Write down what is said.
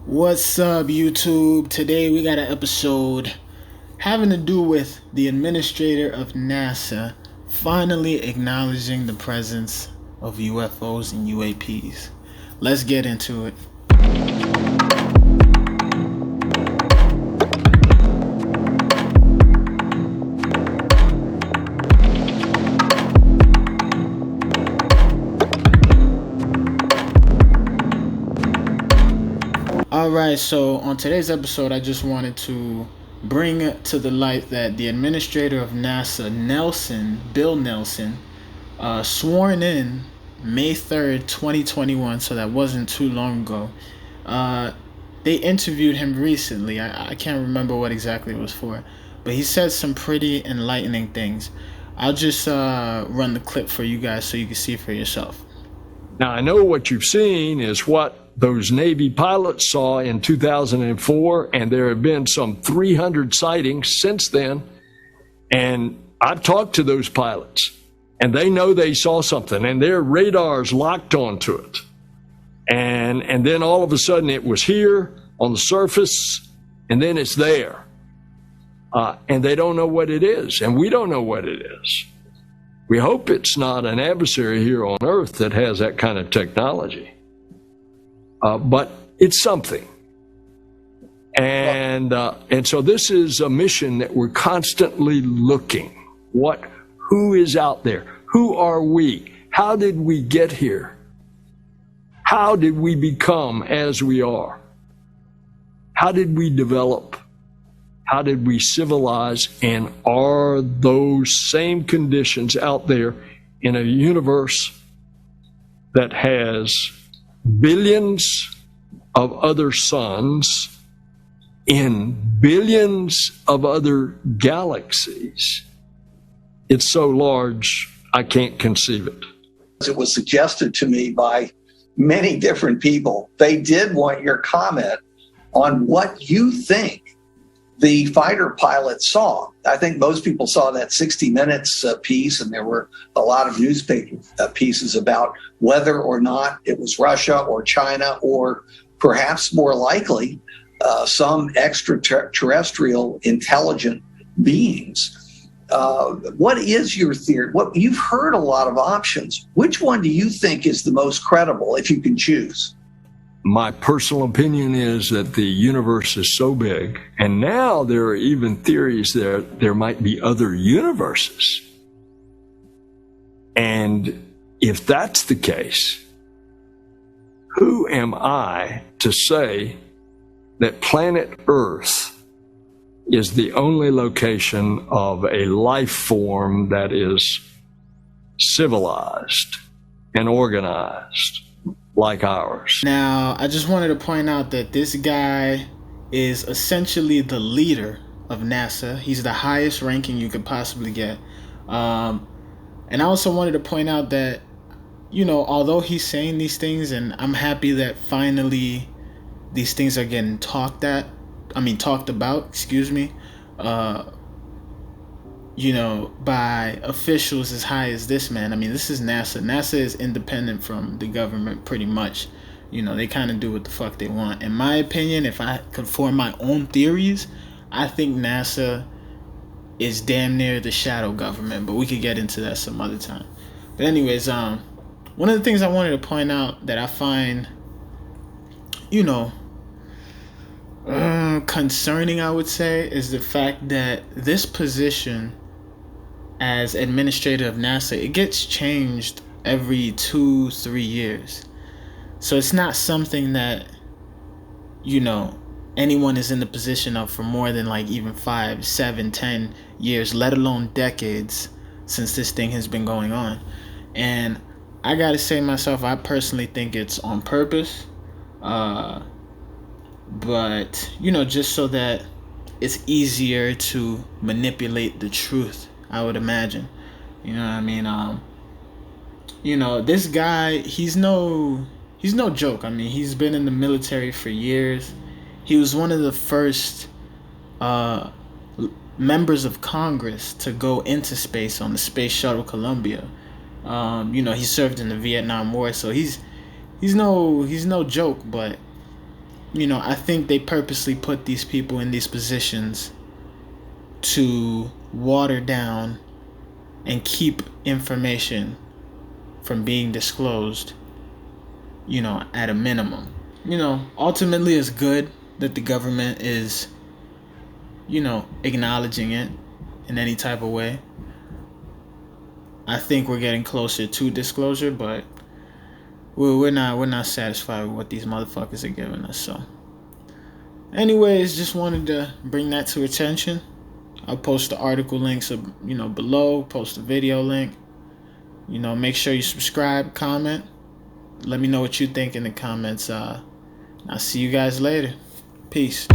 What's up, YouTube? Today we got an episode having to do with the administrator of NASA finally acknowledging the presence of UFOs and UAPs. Let's get into it. Alright, so on today's episode, I just wanted to bring to the light that the administrator of NASA, Bill Nelson, sworn in May 3rd, 2021, so that wasn't too long ago. They interviewed him recently. I can't remember what exactly it was for, but he said some pretty enlightening things. I'll just run the clip for you guys so you can see for yourself. Now, I know what you've seen is what those Navy pilots saw in 2004, and there have been some 300 sightings since then. And I've talked to those pilots, and they know they saw something, and their radars locked onto it. And then all of a sudden it was here on the surface, and then it's there. And they don't know what it is, and we don't know what it is. We hope it's not an adversary here on Earth that has that kind of technology. But it's something. And so this is a mission that we're constantly looking. Who is out there? Who are we? How did we get here? How did we become as we are? How did we develop? How did we civilize? And are those same conditions out there in a universe that has billions of other suns in billions of other galaxies? It's so large, I can't conceive it. It was suggested to me by many different people. They did want your comment on what you think the fighter pilot saw. I think most people saw that 60 Minutes piece, and there were a lot of newspaper pieces about whether or not it was Russia or China, or perhaps more likely some extraterrestrial intelligent beings. What is your theory? You've heard a lot of options. Which one do you think is the most credible, if you can choose? My personal opinion is that the universe is so big, and now there are even theories that there might be other universes. And if that's the case, who am I to say that planet Earth is the only location of a life form that is civilized and organized like ours? Now, I just wanted to point out that this guy is essentially the leader of NASA. He's the highest ranking you could possibly get. And I also wanted to point out that, although he's saying these things, and I'm happy that finally these things are getting talked about, by officials as high as this man. This is NASA. NASA is independent from the government pretty much. They kind of do what the fuck they want. In my opinion, if I could form my own theories, I think NASA is damn near the shadow government, but we could get into that some other time. But anyways, one of the things I wanted to point out that I find, concerning, I would say, is the fact that this position as administrator of NASA, it gets changed every 2-3 years. So it's not something that, anyone is in the position of for more than even 5, 7, 10 years, let alone decades, since this thing has been going on. And I gotta say myself, I personally think it's on purpose. But, just so that it's easier to manipulate the truth, I would imagine. This guy, he's no joke. He's been in the military for years. He was one of the first members of Congress to go into space on the Space Shuttle Columbia. He served in the Vietnam War, so he's no joke. But I think they purposely put these people in these positions to water down and keep information from being disclosed, at a minimum. Ultimately it's good that the government is, acknowledging it in any type of way. I think we're getting closer to disclosure, but we're not satisfied with what these motherfuckers are giving us. So, anyways, just wanted to bring that to attention. I'll post the article links, below. Post the video link. Make sure you subscribe, comment. Let me know what you think in the comments. I'll see you guys later. Peace.